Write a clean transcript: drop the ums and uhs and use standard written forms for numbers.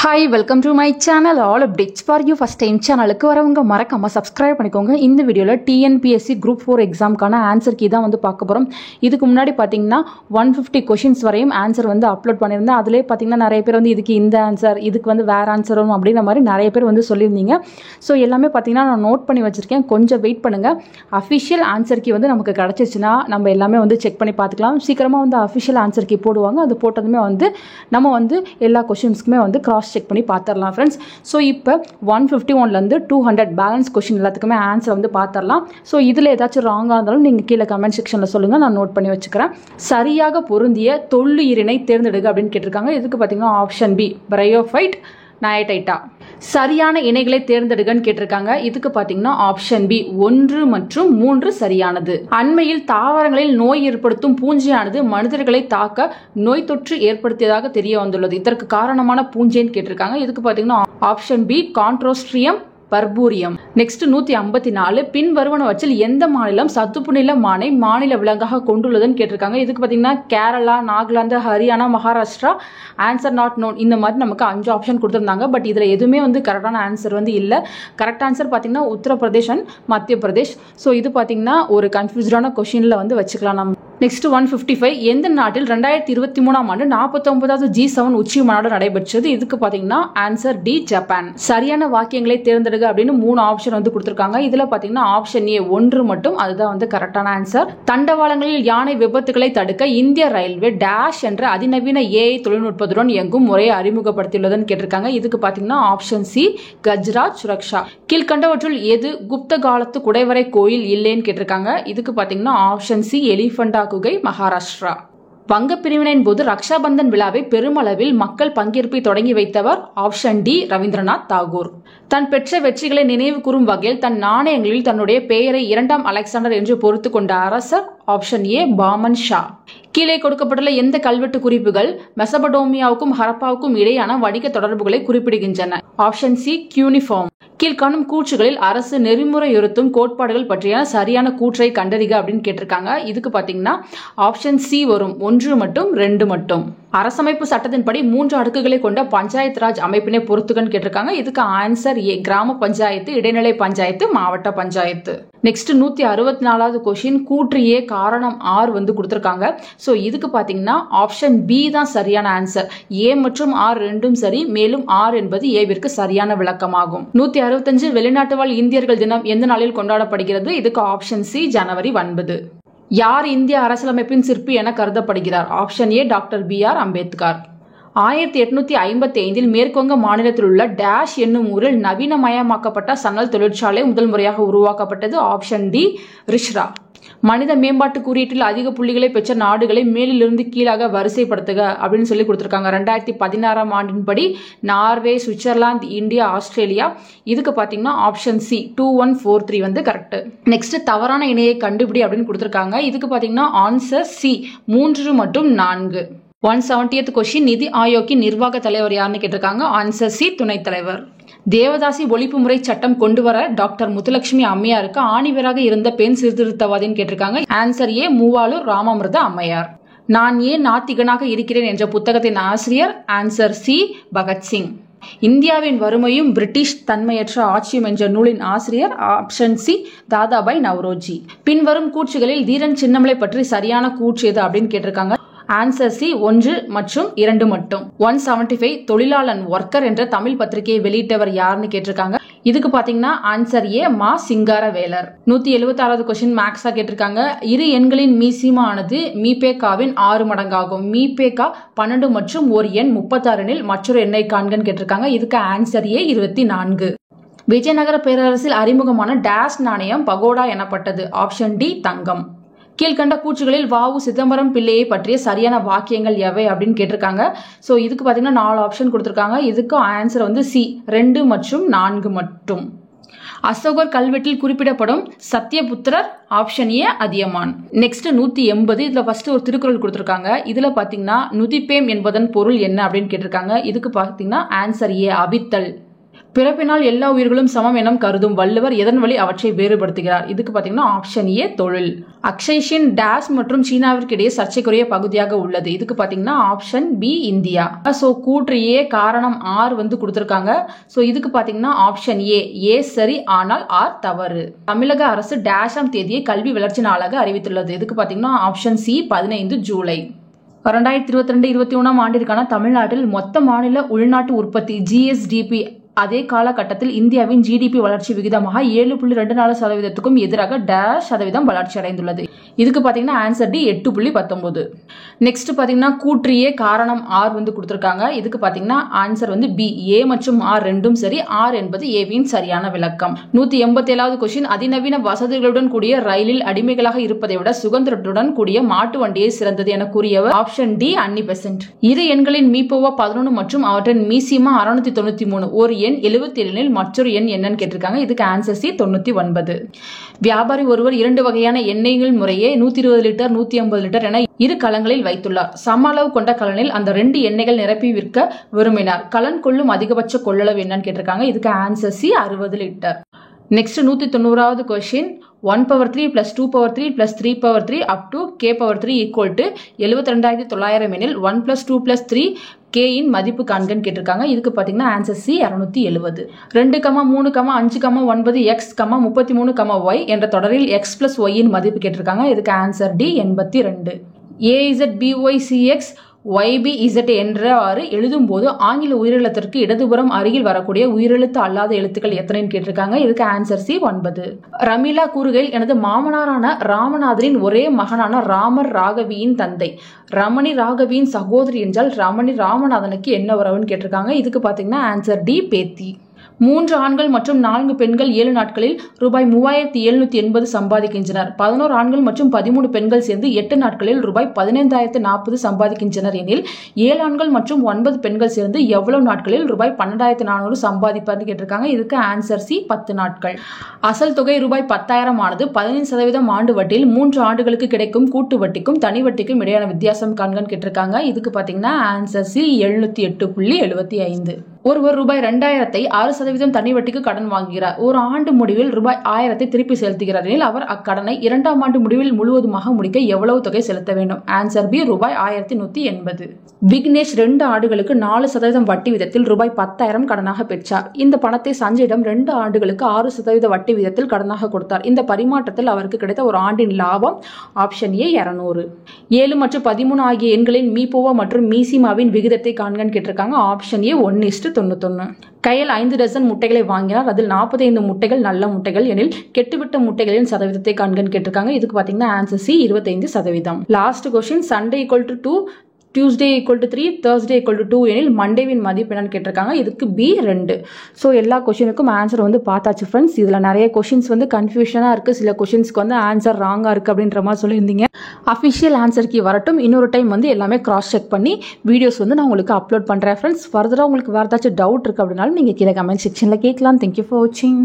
Hi, welcome to my channel. All updates for you. First time சேனலுக்கு வரவங்க மறக்காம subscribe பண்ணிக்கோங்க. இந்த வீடியோல TNPSC Group 4 எக்ஸாம்க்கான ஆன்சர் கீ தான் வந்து பார்க்க போறோம். இதுக்கு முன்னாடி பாத்தீங்கன்னா 150 क्वेश्चंस வரையும் ஆன்சர் வந்து அப்லோட் பண்ணிருந்தேன். அதிலே பாத்தீங்கன்னா நிறைய பேர் வந்து இதுக்கு இந்த ஆன்சர், இதுக்கு வந்து வேற ஆன்சர் வரும் அப்படின மாதிரி நிறைய பேர் வந்து சொல்லிருந்தீங்க. சோ எல்லாமே பாத்தீங்கன்னா நான் நோட் பண்ணி வச்சிருக்கேன். கொஞ்சம் வெயிட் பண்ணுங்க. அபிஷியல் ஆன்சர் கீ வந்து நமக்கு கிடைச்சிச்சுனா நம்ம எல்லாமே வந்து செக் பண்ணி பார்த்துக்கலாம். சீக்கிரமா வந்து அபிஷியல் ஆன்சர் கீ போடுவாங்க. அது போட்டதுமே வந்து நம்ம வந்து எல்லா क्वेश्चंसக்குமே வந்து கிராஸ் செக் பண்ணி பார்த்தறலாம் फ्रेंड्स. சோ இப்போ 151 ல இருந்து 200 பேலன்ஸ் क्वेश्चन எல்லாத்துக்குமே ஆன்சர் வந்து பார்த்தறலாம். சோ இதுல ஏதாச்சும் ராங்கா இருந்தாலும் நீங்க கீழ கமெண்ட் செக்ஷன்ல சொல்லுங்க, நான் நோட் பண்ணி வச்சுக்கறேன். சரியாக பொருந்திய தொல்லுயிரினை தேர்ந்தெடுங்க அப்படினு கேட்டிருக்காங்க. இதுக்கு பாத்தீங்கன்னா ஆப்ஷன் பி பிரையோஃபைட் நயடைட்டா. சரியான இணைகளை தேர்ந்தெடுங்கன்னு கேட்டிருக்காங்க. இதுக்கு பாத்தீங்கன்னா ஆப்ஷன் பி 1 மற்றும் 3 சரியானது. அண்மையில் தாவரங்களில் நோய் ஏற்படுத்தும் பூஞ்சையானது மனிதர்களை தாக்க நோய் தொற்று ஏற்படுத்தியதாக தெரிய வந்துள்ளது. இதற்கு காரணமான பூஞ்சைன்னு கேட்டிருக்காங்க. இதுக்கு பாத்தீங்கன்னா ஆப்ஷன் பி கான்ட்ரோஸ்ட்ரியம் பர்பூரியம். நெக்ஸ்ட் 154 பின் வருவனவற்றில் எந்த மாநிலம் சதுப்பு நில மானை மாநில விலங்காக கொண்டுள்ளதுன்னு கேட்டிருக்காங்க. இதுக்கு பாத்தீங்கன்னா Kerala, Nagaland, Haryana, Maharashtra. Answer not known. இந்த மாதிரி நமக்கு 5 ஆப்ஷன் கொடுத்திருந்தாங்க. பட் இதுல எதுவுமே வந்து கரெக்டான ஆன்சர் வந்து இல்ல. கரெக்ட் ஆன்சர் பாத்தீங்கன்னா உத்தரப்பிரதேஷ் அண்ட் மத்திய பிரதேஷ். சோ இது பாத்தீங்கன்னா ஒரு கன்ஃபியூஸ்டான क्वेश्चनல வந்து வச்சுக்கலாம் நம்ம. நெக்ஸ்ட் 155 எந்த நாட்டில் 2023ஆம் ஆண்டு 49வது G7 உச்சி மாநாடு நடைபெற்றது? இதுக்கு பாத்தீங்கன்னா ஆன்சர் டி ஜப்பான். சரியான வாக்கியங்களை தேர்ந்தெடுங்க அப்படின்னு 3 ஆப்ஷன் வந்து கொடுத்திருக்காங்க. இதுல பாத்தீங்கன்னா ஆப்ஷன் ஏ 1 மட்டும் அதுதான் வந்து கரெக்டான ஆன்சர். தண்டவாளங்களில் யானை விபத்துகளை தடுக்க இந்திய ரயில்வே டேஷ் என்ற அதிநவீன ஏஐ தொழில்நுட்பத்துடன் இயங்கும் முறையை அறிமுகப்படுத்தியுள்ளதுன்னு கேட்டிருக்காங்க. இதுக்கு பாத்தீங்கன்னா ஆப்ஷன் சி கஜ்ராஜ் சுரக்ஷா. கீழ்கண்டவற்றுள் எது குப்த காலத்து குடைவரை கோயில் இல்லைன்னு கேட்டிருக்காங்க. இதுக்கு பாத்தீங்கன்னா ஆப்ஷன் சி எலிஃபண்டா குகை, மகாராஷ்டிரா. வங்க பிரிவினையின் போது ரக்ஷாபந்தன் விழாவை பெருமளவில் மக்கள் பங்கேற்பை தொடங்கி வைத்தவர் ஆப்ஷன் டி ரவீந்திரநாத் தாகூர். தன் பெற்ற வெற்றிகளை நினைவு கூறும் வகையில் தன் நாணயங்களில் தன்னுடைய பெயரை 2ஆம் அலெக்சாண்டர் என்று பொறுத்து கொண்ட அரசர் ஆப்ஷன் ஏ பாமன் ஷா. கீழே கொடுக்கப்பட்டுள்ள எந்த கல்வெட்டு குறிப்புகள் மெசபடோமியாவுக்கும் ஹரப்பாவுக்கும் இடையான வணிக தொடர்புகளை குறிப்பிடுகின்றன? Option C cuneiform. கீழ்காணும் கூற்றுகளில் அரசு நெறிமுறையுறுத்தும் கோட்பாடுகள் பற்றிய சரியான கூற்றை கண்டறிக அப்படின்னு கேட்டிருக்காங்க. இதுக்கு பாத்தீங்கன்னா ஆப்ஷன் சி வரும். 1 மற்றும் 2 மட்டும். அரசமைப்பு சட்டத்தின்படி 3 அடுக்குகளை கொண்ட பஞ்சாயத்து ராஜ் அமைப்பினை பொறுத்துக்கன்னு கேட்டிருக்காங்க. இதுக்கு ஆன்சர் ஏ கிராம பஞ்சாயத்து, இடைநிலை பஞ்சாயத்து, மாவட்ட பஞ்சாயத்து. நெக்ஸ்ட் 164வது क्वेश्चन கூற்று ஏ காரணம் ஆர் வந்து கொடுத்திருக்காங்க. சோ இதுக்கு பாத்தீங்கன்னா ஆப்ஷன் பி தான் சரியான ஆன்சர். ஏ மற்றும் ஆர் ரெண்டும் சரி, மேலும் ஆர் என்பது ஏவிற்கு சரியான விளக்கமாகும். 165 வெளிநாட்டு வாழ் இந்தியர்கள் தினம் எந்த நாளில் கொண்டாடப்படுகிறது? இதுக்கு ஆப்ஷன் சி ஜனவரி 9. யார் இந்திய அரசியலமைப்பின் சிற்பி என கருதப்படுகிறார்? Option A doctor B.R.. Ambedkar. 1885 மேற்குவங்க மாநிலத்தில் உள்ள டேஷ் என்னும் ஊரில் நவீனமயமாக்கப்பட்ட சணல் தொழிற்சாலை முதல் முறையாக உருவாக்கப்பட்டது. Option D Rishra. மனித மேம்பாட்டு குறியீட்டில் அதிக புள்ளிகளை பெற்ற நாடுகளை மேலிருந்து கீழாக வரிசைப்படுத்துக அப்படின்னு சொல்லி கொடுத்திருக்காங்க. 2016ஆம் ஆண்டின்படி நார்வே, சுவிட்சர்லாந்து, இந்தியா, ஆஸ்திரேலியா. இதுக்கு பாத்தீங்கன்னா ஆப்ஷன் சி 2143 வந்து கரெக்ட். நெக்ஸ்ட் தவறான இணையை கண்டுபிடி அப்படின்னு கொடுத்திருக்காங்க. இதுக்கு பாத்தீங்கன்னா ஆன்சர் சி 3 மற்றும் 4. 170th क्वेश्चन நிதி ஆயோக்கின் நிர்வாக தலைவர் யாருன்னு கேட்டிருக்காங்க. ஆன்சர் சி துணைத் தலைவர். தேவதாசி ஒழிப்பு முறை சட்டம் கொண்டு வர டாக்டர் முத்துலட்சுமி அம்மையாருக்கு ஆணிவராக இருந்த பெண் சீர்திருத்தவாதின்னு கேட்டிருக்காங்க. ஆன்சர் ஏ மூவாலூர் ராமாமிர்த அம்மையார். நான் ஏன் நாத்திகனாக இருக்கிறேன் என்ற புத்தகத்தின் ஆசிரியர்? Answer C Bhagat Singh. இந்தியாவின் வறுமையும் பிரிட்டிஷ் தன்மையற்ற ஆட்சியும் என்ற நூலின் ஆசிரியர்? Option C Dadabhai Naoroji. பின்வரும் கூற்றுகளில் தீரன் சின்னமலை பற்றி சரியான கூற்று எது அப்படின்னு கேட்டிருக்காங்க. ஆன்சர் சி 1 மற்றும் 2 மட்டும். 175 தொழிலாளன் ஒர்க்கர் என்ற தமிழ் பத்திரிகையை வெளியிட்டவர் யாருன்னு கேட்டிருக்காங்க. இதுக்கு பாத்தீங்கன்னா ஆன்சர் ஏ மா சிங்காரவேலர். 176வது क्वेश्चन மேக்ஸா கேட்டிருக்காங்க. இரு எண்களின் மீசிமா ஆனது மீபேகாவின் 6 மடங்காகும். மீபேகா 12 மற்றும் ஒரு எண் 36 எனில் மற்றொரு எண்ணை காண்கன்னு கேட்டிருக்காங்க. இதுக்கு ஆன்சர் ஏ 24. விஜயநகர பேரரசில் அறிமுகமான டேஷ் நாணயம் பகோடா எனப்பட்டது? ஆப்ஷன் டி தங்கம். கீழ்கண்ட கூற்றுகளில் வ.உ. சிதம்பரம் பிள்ளையை பற்றிய சரியான வாக்கியங்கள் எவை அப்படின்னு கேட்டிருக்காங்க. சோ இதுக்கு பாத்தீங்கன்னா 4 ஆப்ஷன் கொடுத்திருக்காங்க. இதுக்கு ஆன்சர் வந்து சி 2 மற்றும் 4 மட்டும். அசோகர் கல்வெட்டில் குறிப்பிடப்படும் சத்தியபுத்திரர்? Option A Athiyaman. நெக்ஸ்ட் 180 இதுல ஃபர்ஸ்ட் ஒரு திருக்குறள் கொடுத்திருக்காங்க. இதுல பாத்தீங்கன்னா நுதிப்பேம் என்பதன் பொருள் என்ன அப்படின்னு கேட்டிருக்காங்க. இதுக்கு பாத்தீங்கன்னா ஆன்சர் ஏ அவித்தல். பிறப்பினால் எல்லா உயிர்களும் சமம் என கருதும் வள்ளுவர் எதன் வழி அவற்றை வேறுபடுத்துகிறார்? இதுக்கு பாத்தீங்கன்னா ஆப்ஷன் ஏ தொழில். அக்ஷய்ஷின் டேஸ் மற்றும் சீனாவிற்கு இடையே சர்ச்சைக்குரிய பகுதியாக உள்ளது. இதுக்கு பாத்தீங்கன்னா ஆப்ஷன் பி இந்தியா. சோ கூற்று ஏ காரணம் ஆர் வந்து கொடுத்திருக்காங்க. சோ இதுக்கு பாத்தீங்கன்னா ஆப்ஷன் ஏ சரி ஆனால் ஆர் தவறு. தமிழக அரசு டேஷாம் தேதியை கல்வி வளர்ச்சி நாளாக அறிவித்துள்ளது. இதுக்கு பாத்தீங்கன்னா ஆப்ஷன் சி 15 ஜூலை. 2022-21 ஆண்டிற்கான தமிழ்நாட்டில் மொத்த மாநில உள்நாட்டு உற்பத்தி GSDP அதே காலகட்டத்தில் இந்தியாவின் GDP வளர்ச்சி விகிதமாக 7.24%க்கும் எதிராக டேஷ் சதவீதம் வளர்ச்சி அடைந்துள்ளது. இதுக்கு பாத்தீங்கன்னா ஆன்சர் டி 8.19. நெக்ஸ்ட் பாத்தீங்கன்னா கூற்று ஏ காரணம் ஆர் வந்து கொடுத்திருக்காங்க. இதுக்கு பாத்தீங்கன்னா ஆன்சர் வந்து பி. ஏ மற்றும் ஆர் ரெண்டும் சரி. ஆர் என்பது ஏவின் சரியான விளக்கம். 187வது கொஸ்டின். அதிநவீன வசதிகளுடன் கூடிய ரயிலில் அடிமைகளாக இருப்பதை விட சுதந்திரத்துடன் கூடிய மாட்டு வண்டியை சிறந்தது என கூறியவர் ஆப்ஷன் டி அன்னி பெசன்ட். இரு எண்களின் மீப்போவா 11 மற்றும் அவற்றின் மீசிமா 693. ஒரு எண் 77 மற்றொரு எண் என்னன்னு கேட்டிருக்காங்க. இதுக்கு ஆன்சர் சி 99. வியாபாரி ஒருவர் 2 வகையான எண்ணெய்கள் முறையே 120 லிட்டர் 150 லிட்டர் என இரு கலங்களில் வைத்துள்ளார். சம அளவு கொண்ட கலனில் அந்த 2 எண்ணெய்கள் நிரப்பி விற்க விரும்பினார். கலன் கொள்ளும் அதிகபட்ச கொள்ளளவு என்னன்னு கேட்டிருக்காங்க. இதுக்கு ஆன்சர் சி 60 லிட்டர். நெக்ஸ்ட் 190வது கொஸ்டின். 1/3 + 2/3 + 3/3 up to k/3 = 72,900 எனில் 1 + 2 + 3 k இன் மதிப்பு காண்கன்னு கேட்டிருக்காங்க. இதுக்கு பாத்தீங்கன்னா ஆன்சர் சி 670. 2, 3, 5, 9, x, 33, y என்ற தொடரில் x + y இன் மதிப்பு கேட்டிருக்காங்க. இதுக்கு ஆன்சர் டி 82. AZBYCX YBZ என்றவாறு எழுதும் போது ஆங்கில உயிரெழுத்திற்கு இடதுபுறம் அருகில் வரக்கூடிய உயிரெழுத்து அல்லாத எழுத்துக்கள் எத்தனைன்னு கேட்டிருக்காங்க. இதுக்கு ஆன்சர் சி 9. ரமீலா கூறுகையில் எனது மாமனாரான ராமநாதரின் ஒரே மகனான ராமர் ராகவியின் தந்தை ரமணி ராகவியின் சகோதரி என்றால் ரமணி ராமநாதனுக்கு என்ன உறவுன்னு கேட்டிருக்காங்க. இதுக்கு பாத்தீங்கன்னா ஆன்சர் டி பேத்தி. 3 ஆண்கள் மற்றும் 4 பெண்கள் 7 நாட்களில் ரூபாய் 3780 சம்பாதிக்கின்றனர். 11 ஆண்கள் மற்றும் 13 பெண்கள் சேர்ந்து 8 நாட்களில் ரூபாய் 15,040 சம்பாதிக்கின்றனர் எனில் 7 ஆண்கள் மற்றும் 9 பெண்கள் சேர்ந்து எவ்வளவு நாட்களில் ரூபாய் 12,400 சம்பாதிப்பார்னு கேட்டிருக்காங்க. இதுக்கு ஆன்சர் சி 10 நாட்கள். அசல் தொகை ரூபாய் 10,000 ஆனது 15% ஆண்டு வட்டியில் 3 ஆண்டுகளுக்கு கிடைக்கும் கூட்டு வட்டிக்கும் தனி வட்டிக்கும் இடையான வித்தியாசம் காண்கன்னு கேட்டிருக்காங்க. இதுக்கு பாத்தீங்கன்னா ஆன்சர் சி 708.75. ஒருவர் ரூபாய் 2,000 6% தனி வட்டிக்கு கடன் வாங்குகிறார். ஒரு ஆண்டு முடிவில் ரூபாய் 1,000 திருப்பி செலுத்துகிறார் எனில் அவர் அக்கடனை 2ஆம் ஆண்டு முடிவில் முழுவதுமாக முடிக்க எவ்வளவு தொகை செலுத்த வேண்டும்? ஆன்சர் பி ரூபாய் 1,180. விக்னேஷ் 2 ஆண்டுகளுக்கு 4% வட்டி விதத்தில் ரூபாய் 10,000 கடனாக பெற்றார். இந்த பணத்தை சஞ்சயிடம் 2 ஆண்டுகளுக்கு 6% வட்டி விதத்தில் கடனாக கொடுத்தார். இந்த பரிமாற்றத்தில் அவருக்கு கிடைத்த ஒரு ஆண்டின் லாபம் ஆப்ஷன் ஏ 200. 7 மற்றும் 13 ஆகிய எண்களின் மீப்போவா மற்றும் மீசிமாவின் விகிதத்தை காண்கன்னு கேட்டிருக்காங்க. Option A 1:91. கையில் 5 டசன் முட்டைகளை வாங்கினார். அதில் 45 முட்டைகள் நல்ல முட்டைகள் எனில் கெட்டுவிட்ட முட்டைகளின் சதவீதத்தை காண்கன்னு கேட்டிருக்காங்க. இதுக்கு பாத்தீங்கன்னா answer C 25%. Last question. Sunday = 2, Tuesday = 3, Thursday = 2 எனில் மண்டேவின் மதிப்பு என்னன்னு கேட்டிருக்காங்க. இதுக்கு பி 2. ஸோ எல்லா கொஸ்டினுக்கும் ஆன்சர் வந்து பார்த்தாச்சு ஃப்ரெண்ட்ஸ். இதில் நிறைய கொஸ்டின்ஸ் வந்து கன்ஃபியூஷனாக இருக்குது. சில கொஸ்டின்ஸ்க்கு வந்து ஆன்சர் ராங்காக இருக்குது அப்படின்ற மாதிரி சொல்லியிருந்தீங்க. அஃபிஷியல் ஆன்சர் கீ வரட்டும். இன்னொரு டைம் வந்து எல்லாமே கிராஸ் செக் பண்ணி வீடியோஸ் வந்து நான் உங்களுக்கு அப்லோட் பண்ணுறேன் ஃப்ரெண்ட்ஸ். ஃபர்தராக உங்களுக்கு வேறு ஏதாச்சும் டவுட் இருக்குது அப்படின்னாலும் நீங்கள் கீழே கமெண்ட் செக்ஷனில் கேட்கலாம். தேங்க்யூ ஃபார் வாட்சிங்.